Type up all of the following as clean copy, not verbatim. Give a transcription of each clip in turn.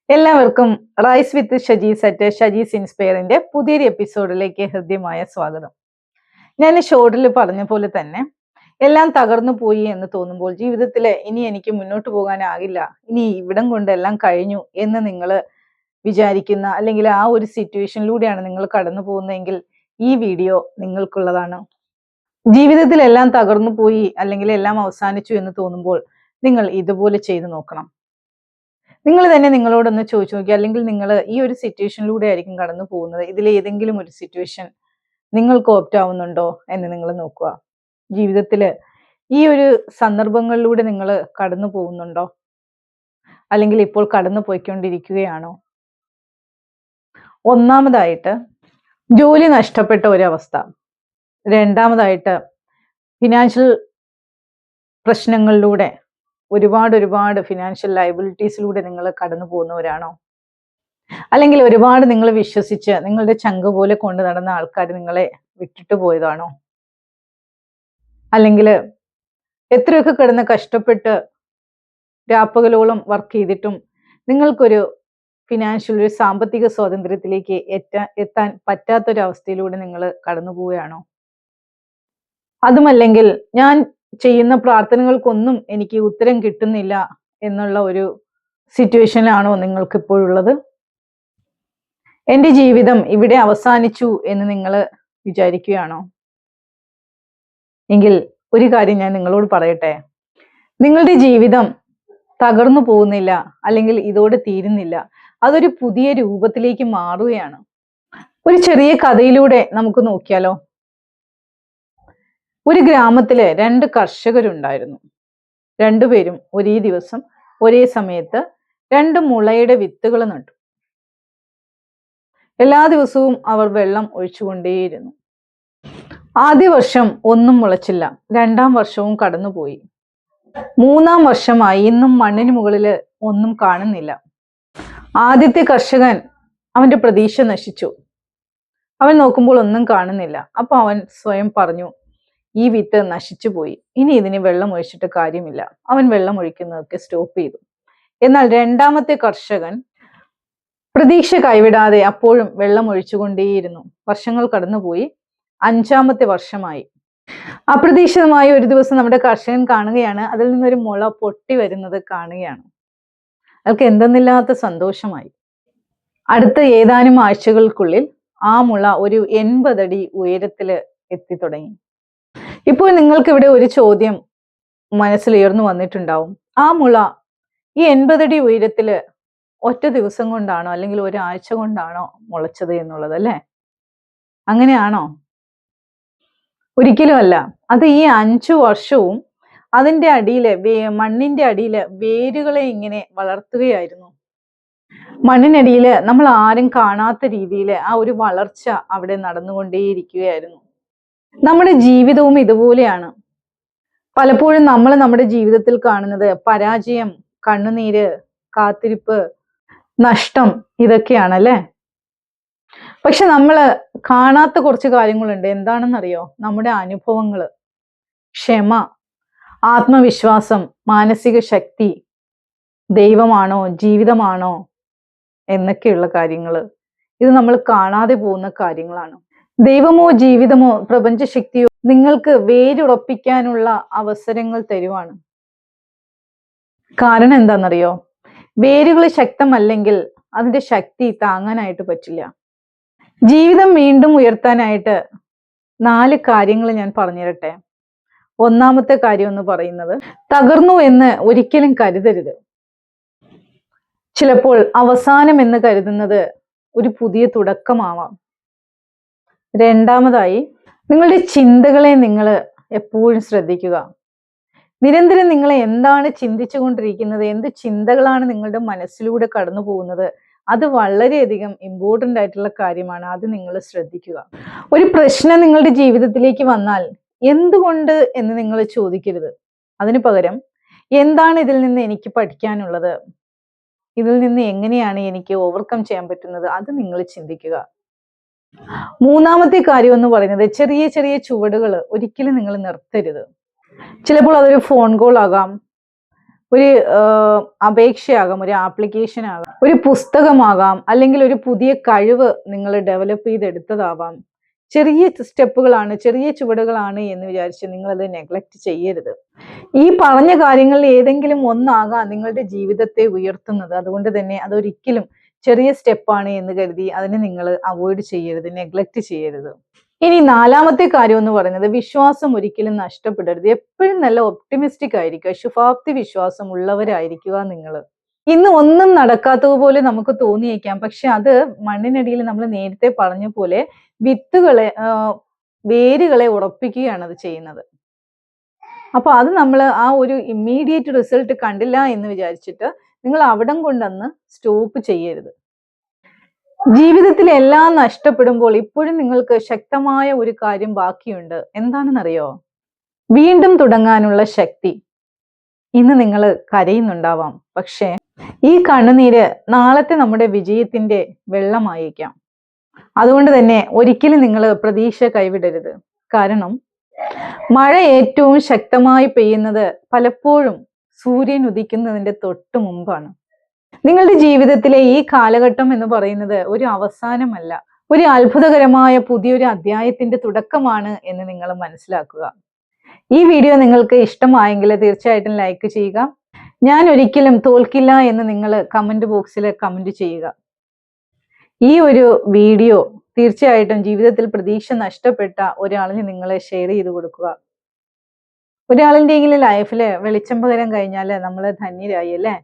എല്ലാവർക്കും rice with ഷജീസ് at ഷജീസ് ഇൻസ്പയറിന്റെ പുതിയൊരു എപ്പിസോഡിലേക്ക് ഹൃദ്യമായ സ്വാഗതം. ഞാൻ ഷോർട്ടിൽ പറഞ്ഞ പോലെ തന്നെ എല്ലാം തകർന്നു പോയി എന്ന് തോന്നുമ്പോൾ ജീവിതത്തിൽ ഇനി എനിക്ക് മുന്നോട്ട് പോകാനാകില്ല, ഇനി ഇവിടം കൊണ്ട് എല്ലാം കഴിഞ്ഞു എന്ന് നിങ്ങൾ വിചാരിക്കുന്ന അല്ലെങ്കിൽ ആ ഒരു സിറ്റുവേഷനിലൂടെയാണ് നിങ്ങൾ കടന്നു പോകുന്നതെങ്കിൽ ഈ വീഡിയോ നിങ്ങൾക്കുള്ളതാണ്. ജീവിതത്തിൽ എല്ലാം തകർന്നു പോയി അല്ലെങ്കിൽ എല്ലാം അവസാനിച്ചു എന്ന് തോന്നുമ്പോൾ നിങ്ങൾ ഇതുപോലെ ചെയ്തു നോക്കണം. നിങ്ങൾ തന്നെ നിങ്ങളോടൊന്ന് ചോദിച്ചു നോക്കി, അല്ലെങ്കിൽ നിങ്ങൾ ഈ ഒരു സിറ്റുവേഷനിലൂടെ ആയിരിക്കും കടന്നു പോകുന്നത്. ഇതിൽ ഏതെങ്കിലും ഒരു സിറ്റുവേഷൻ നിങ്ങൾക്ക് ഓപ്റ്റ് ആവുന്നുണ്ടോ എന്ന് നിങ്ങൾ നോക്കുക. ജീവിതത്തിൽ ഈ ഒരു സന്ദർഭങ്ങളിലൂടെ നിങ്ങൾ കടന്നു പോകുന്നുണ്ടോ, അല്ലെങ്കിൽ ഇപ്പോൾ കടന്നു പോയിക്കൊണ്ടിരിക്കുകയാണോ? ഒന്നാമതായിട്ട് ജോലി നഷ്ടപ്പെട്ട ഒരവസ്ഥ. രണ്ടാമതായിട്ട് ഫിനാൻഷ്യൽ പ്രശ്നങ്ങളിലൂടെ ഒരുപാട് ഫിനാൻഷ്യൽ ലയബിലിറ്റീസിലൂടെ നിങ്ങൾ കടന്നു പോകുന്നവരാണോ? അല്ലെങ്കിൽ ഒരുപാട് നിങ്ങൾ വിശ്വസിച്ച് നിങ്ങളുടെ ചങ്ക് പോലെ കൊണ്ട് നടന്ന ആൾക്കാർ നിങ്ങളെ വിട്ടിട്ട് പോയതാണോ? അല്ലെങ്കിൽ എത്രയൊക്കെ കിടന്ന് കഷ്ടപ്പെട്ട് രാപ്പകലോളം വർക്ക് ചെയ്തിട്ടും നിങ്ങൾക്കൊരു ഫിനാൻഷ്യൽ ഒരു സാമ്പത്തിക സ്വാതന്ത്ര്യത്തിലേക്ക് എത്താൻ പറ്റാത്തൊരവസ്ഥയിലൂടെ നിങ്ങൾ കടന്നു പോവുകയാണോ? അതുമല്ലെങ്കിൽ ഞാൻ ചെയ്യുന്ന പ്രാർത്ഥനകൾക്കൊന്നും എനിക്ക് ഉത്തരം കിട്ടുന്നില്ല എന്നുള്ള ഒരു സിറ്റുവേഷനിലാണോ നിങ്ങൾക്ക് ഇപ്പോഴുള്ളത്? എൻ്റെ ജീവിതം ഇവിടെ അവസാനിച്ചു എന്ന് നിങ്ങൾ വിചാരിക്കുകയാണോ? എങ്കിൽ ഒരു കാര്യം ഞാൻ നിങ്ങളോട് പറയട്ടെ, നിങ്ങളുടെ ജീവിതം തകർന്നു പോകുന്നില്ല, അല്ലെങ്കിൽ ഇതോടെ തീരുന്നില്ല. അതൊരു പുതിയ രൂപത്തിലേക്ക് മാറുകയാണ്. ഒരു ചെറിയ കഥയിലൂടെ നമുക്ക് നോക്കിയാലോ? ഒരു ഗ്രാമത്തില് 2 കർഷകരുണ്ടായിരുന്നു. രണ്ടുപേരും ഒരേ ദിവസം ഒരേ സമയത്ത് 2 മുളയുടെ വിത്തുകൾ നട്ടു. എല്ലാ ദിവസവും അവർ വെള്ളം ഒഴിച്ചുകൊണ്ടേയിരുന്നു. ആദ്യ വർഷം ഒന്നും മുളച്ചില്ല. 2ാം വർഷവും കടന്നുപോയി. 3ാം വർഷമായി ഇന്നും മണ്ണിന് മുകളില് ഒന്നും കാണുന്നില്ല. ആദ്യത്തെ കർഷകൻ അവന്റെ പ്രതീക്ഷ നശിച്ചു. അവൻ നോക്കുമ്പോൾ ഒന്നും കാണുന്നില്ല. അപ്പൊ അവൻ സ്വയം പറഞ്ഞു, ഈ വിത്ത് നശിച്ചു പോയി, ഇനി ഇതിന് വെള്ളം ഒഴിച്ചിട്ട് കാര്യമില്ല. അവൻ വെള്ളം ഒഴിക്കുന്നതൊക്കെ സ്റ്റോപ്പ് ചെയ്തു. എന്നാൽ 2ാമത്തെ കർഷകൻ പ്രതീക്ഷ കൈവിടാതെ അപ്പോഴും വെള്ളം ഒഴിച്ചുകൊണ്ടേയിരുന്നു. വർഷങ്ങൾ കടന്നുപോയി. 5ാമത്തെ വർഷമായി. അപ്രതീക്ഷിതമായി ഒരു ദിവസം നമ്മുടെ കർഷകൻ കാണുകയാണ്, അതിൽ നിന്നൊരു മുള പൊട്ടി വരുന്നത് കാണുകയാണ്. അയാൾക്ക് എന്തെന്നില്ലാത്ത സന്തോഷമായി. അടുത്ത ഏതാനും ആഴ്ചകൾക്കുള്ളിൽ ആ മുള ഒരു 80 അടി ഉയരത്തില് എത്തി തുടങ്ങി. ഇപ്പോൾ നിങ്ങൾക്ക് ഇവിടെ ഒരു ചോദ്യം മനസ്സിൽ ഉയർന്നു വന്നിട്ടുണ്ടാവും. ആ മുള ഈ 80 അടി ഉയരത്തില് ഒറ്റ ദിവസം കൊണ്ടാണോ അല്ലെങ്കിൽ ഒരാഴ്ച കൊണ്ടാണോ മുളച്ചത് എന്നുള്ളത്, അല്ലേ? അങ്ങനെയാണോ? ഒരിക്കലും അല്ല. അത് ഈ 5 വർഷവും അതിന്റെ അടിയില് മണ്ണിന്റെ അടിയില് വേരുകളെ ഇങ്ങനെ വളർത്തുകയായിരുന്നു. മണ്ണിനടിയില് നമ്മൾ ആരും കാണാത്ത രീതിയിൽ ആ ഒരു വളർച്ച അവിടെ നടന്നുകൊണ്ടേയിരിക്കുകയായിരുന്നു. നമ്മുടെ ജീവിതവും ഇതുപോലെയാണ്. പലപ്പോഴും നമ്മൾ നമ്മുടെ ജീവിതത്തിൽ കാണുന്നത് പരാജയം, കണ്ണുനീര്, കാത്തിരിപ്പ്, നഷ്ടം, ഇതൊക്കെയാണ്, അല്ലേ? പക്ഷെ നമ്മൾ കാണാത്ത കുറച്ച് കാര്യങ്ങളുണ്ട്. എന്താണെന്നറിയോ? നമ്മുടെ അനുഭവങ്ങള്, ക്ഷമ, ആത്മവിശ്വാസം, മാനസിക ശക്തി, ദൈവമാണോ ജീവിതമാണോ എന്നൊക്കെയുള്ള കാര്യങ്ങള്. ഇത് നമ്മൾ കാണാതെ പോകുന്ന കാര്യങ്ങളാണ്. ദൈവമോ ജീവിതമോ പ്രപഞ്ചശക്തിയോ നിങ്ങൾക്ക് വേരുറപ്പിക്കാനുള്ള അവസരങ്ങൾ തരുവാണ്. കാരണം എന്താണെന്നറിയോ? വേരുകൾ ശക്തമല്ലെങ്കിൽ അതിന്റെ ശക്തി താങ്ങാനായിട്ട് പറ്റില്ല. ജീവിതം വീണ്ടും ഉയർത്താനായിട്ട് 4 കാര്യങ്ങൾ ഞാൻ പറഞ്ഞു തരട്ടെ. ഒന്നാമത്തെ കാര്യം എന്ന് പറയുന്നത്, തകർന്നു എന്ന് ഒരിക്കലും കരുതരുത്. ചിലപ്പോൾ അവസാനം എന്ന് കരുതുന്നത് ഒരു പുതിയ തുടക്കമാവാം. രണ്ടാമതായി, നിങ്ങളുടെ ചിന്തകളെ നിങ്ങൾ എപ്പോഴും ശ്രദ്ധിക്കുക. നിരന്തരം നിങ്ങൾ എന്താണ് ചിന്തിച്ചു കൊണ്ടിരിക്കുന്നത്, എന്ത് ചിന്തകളാണ് നിങ്ങളുടെ മനസ്സിലൂടെ കടന്നു പോകുന്നത്, അത് വളരെയധികം ഇമ്പോർട്ടൻ്റ് ആയിട്ടുള്ള കാര്യമാണ്. അത് നിങ്ങൾ ശ്രദ്ധിക്കുക. ഒരു പ്രശ്നം നിങ്ങളുടെ ജീവിതത്തിലേക്ക് വന്നാൽ എന്തുകൊണ്ട് എന്ന് നിങ്ങൾ ചോദിക്കരുത്. അതിനു പകരം, എന്താണ് ഇതിൽ നിന്ന് എനിക്ക് പഠിക്കാനുള്ളത്, ഇതിൽ നിന്ന് എങ്ങനെയാണ് എനിക്ക് ഓവർകം ചെയ്യാൻ പറ്റുന്നത്, അത് നിങ്ങൾ ചിന്തിക്കുക. മൂന്നാമത്തെ കാര്യം എന്ന് പറയുന്നത്, ചെറിയ ചെറിയ ചുവടുകൾ ഒരിക്കലും നിങ്ങൾ നിർത്തരുത്. ചിലപ്പോൾ അതൊരു ഫോൺ കോൾ ആകാം, ഒരു അപേക്ഷയാകാം, ഒരു ആപ്ലിക്കേഷൻ ആകാം, ഒരു പുസ്തകമാകാം, അല്ലെങ്കിൽ ഒരു പുതിയ കഴിവ് നിങ്ങൾ ഡെവലപ്പ് ചെയ്തെടുത്തതാവാം. ചെറിയ സ്റ്റെപ്പുകളാണ്, ചെറിയ ചുവടുകളാണ് എന്ന് വിചാരിച്ച് നിങ്ങളത് നെഗ്ലക്റ്റ് ചെയ്യരുത്. ഈ പറഞ്ഞ കാര്യങ്ങളിൽ ഏതെങ്കിലും ഒന്നാകാം നിങ്ങളുടെ ജീവിതത്തെ ഉയർത്തുന്നത്. അതുകൊണ്ട് തന്നെ അതൊരിക്കലും ചെറിയ സ്റ്റെപ്പാണ് എന്ന് കരുതി അതിനെ നിങ്ങൾ അവോയ്ഡ് ചെയ്യരുത്, നെഗ്ലക്റ്റ് ചെയ്യരുത്. ഇനി 4-മത്തെ കാര്യം എന്ന് പറയുന്നത്, വിശ്വാസം ഒരിക്കലും നഷ്ടപ്പെടരുത്. എപ്പോഴും നല്ല ഒപ്റ്റിമിസ്റ്റിക് ആയിരിക്കുക, ശുഭാപ്തി വിശ്വാസം ഉള്ളവരായിരിക്കുക നിങ്ങൾ. ഇന്ന് ഒന്നും നടക്കാത്തതുപോലെ നമുക്ക് തോന്നിയേക്കാം, പക്ഷെ അത് മണ്ണിനടിയിൽ നമ്മൾ നേരത്തെ പറഞ്ഞ പോലെ വിത്തുകളെ, വേരുകളെ ഉറപ്പിക്കുകയാണ് അത് ചെയ്യുന്നത്. അപ്പൊ അത് നമ്മൾ ആ ഒരു ഇമ്മീഡിയറ്റ് റിസൾട്ട് കണ്ടില്ല എന്ന് വിചാരിച്ചിട്ട് നിങ്ങൾ അവിടം കൊണ്ടൊന്ന് സ്റ്റോപ്പ് ചെയ്യരുത്. ജീവിതത്തിൽ എല്ലാം നഷ്ടപ്പെടുമ്പോൾ ഇപ്പോഴും നിങ്ങൾക്ക് ശക്തമായ ഒരു കാര്യം ബാക്കിയുണ്ട്. എന്താണെന്നറിയോ? വീണ്ടും തുടങ്ങാനുള്ള ശക്തി. ഇന്ന് നിങ്ങൾ കരയുന്നുണ്ടാവാം, പക്ഷേ ഈ കണ്ണുനീര് നാളത്തെ നമ്മുടെ വിജയത്തിന്റെ വെള്ളമായേക്കാം. അതുകൊണ്ട് തന്നെ ഒരിക്കലും നിങ്ങൾ പ്രതീക്ഷ കൈവിടരുത്. കാരണം മഴ ഏറ്റവും ശക്തമായി പെയ്യുന്നത് പലപ്പോഴും സൂര്യൻ ഉദിക്കുന്നതിന്റെ തൊട്ട് മുമ്പാണ്. നിങ്ങളുടെ ജീവിതത്തിലെ ഈ കാലഘട്ടം എന്ന് പറയുന്നത് ഒരു അവസാനമല്ല, ഒരു അത്ഭുതകരമായ പുതിയൊരു അധ്യായത്തിന്റെ തുടക്കമാണ് എന്ന് നിങ്ങൾ മനസ്സിലാക്കുക. ഈ വീഡിയോ നിങ്ങൾക്ക് ഇഷ്ടമായെങ്കിൽ തീർച്ചയായിട്ടും ലൈക്ക് ചെയ്യുക. ഞാൻ ഒരിക്കലും തോൽക്കില്ല എന്ന് നിങ്ങൾ കമന്റ് ബോക്സിൽ കമന്റ് ചെയ്യുക. ഈ ഒരു വീഡിയോ തീർച്ചയായിട്ടും ജീവിതത്തിൽ പ്രതീക്ഷ നഷ്ടപ്പെട്ട ഒരാളിന് നിങ്ങൾ ഷെയർ ചെയ്ത് കൊടുക്കുക. ഒരാളിൻ്റെയെങ്കിലും ലൈഫിൽ വെളിച്ചം പകരം കഴിഞ്ഞാൽ നമ്മൾ ധന്യരായി അല്ലേ?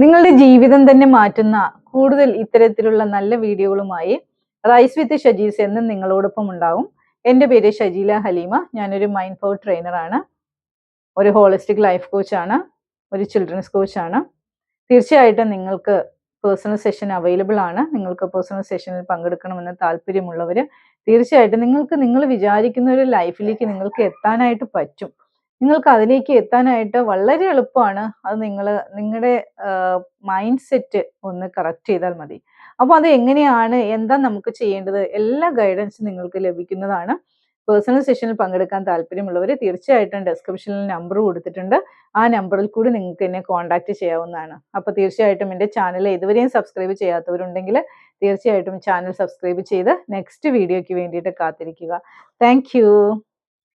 നിങ്ങളുടെ ജീവിതം തന്നെ മാറ്റുന്ന കൂടുതൽ ഇത്തരത്തിലുള്ള നല്ല വീഡിയോകളുമായി റൈസ് വിത്ത് ഷജീസ് എന്നും നിങ്ങളോടൊപ്പം ഉണ്ടാകും. എൻ്റെ പേര് ഷജീല ഹലീമ. ഞാനൊരു മൈൻഡ് പവർ ട്രെയിനറാണ്, ഒരു ഹോളിസ്റ്റിക് ലൈഫ് കോച്ചാണ്, ഒരു ചിൽഡ്രൻസ് കോച്ചാണ്. തീർച്ചയായിട്ടും നിങ്ങൾക്ക് പേഴ്സണൽ സെഷൻ അവൈലബിൾ ആണ്. നിങ്ങൾക്ക് പേഴ്സണൽ സെഷനിൽ പങ്കെടുക്കണമെന്ന് താല്പര്യമുള്ളവർ തീർച്ചയായിട്ടും നിങ്ങൾ വിചാരിക്കുന്ന ഒരു ലൈഫിലേക്ക് നിങ്ങൾക്ക് എത്താനായിട്ട് പറ്റും. നിങ്ങൾക്ക് അതിലേക്ക് എത്താനായിട്ട് വളരെ എളുപ്പമാണ്. അത് നിങ്ങളുടെ മൈൻഡ് സെറ്റ് ഒന്ന് കറക്റ്റ് ചെയ്താൽ മതി. അപ്പോൾ അത് എങ്ങനെയാണ്, എന്താ നമുക്ക് ചെയ്യേണ്ടത്, എല്ലാ ഗൈഡൻസും നിങ്ങൾക്ക് ലഭിക്കുന്നതാണ്. പേഴ്സണൽ സെഷനിൽ പങ്കെടുക്കാൻ താല്പര്യമുള്ളവർ തീർച്ചയായിട്ടും ഡിസ്ക്രിപ്ഷനിൽ നമ്പർ കൊടുത്തിട്ടുണ്ട്. ആ നമ്പറിൽ കൂടി നിങ്ങൾക്ക് എന്നെ കോൺടാക്ട് ചെയ്യാവുന്നതാണ്. അപ്പോൾ തീർച്ചയായിട്ടും എൻ്റെ ചാനൽ ഇതുവരെയും സബ്സ്ക്രൈബ് ചെയ്യാത്തവരുണ്ടെങ്കിൽ തീർച്ചയായിട്ടും ചാനൽ സബ്സ്ക്രൈബ് ചെയ്ത് നെക്സ്റ്റ് വീഡിയോയ്ക്ക് വേണ്ടിയിട്ട് കാത്തിരിക്കുക. താങ്ക്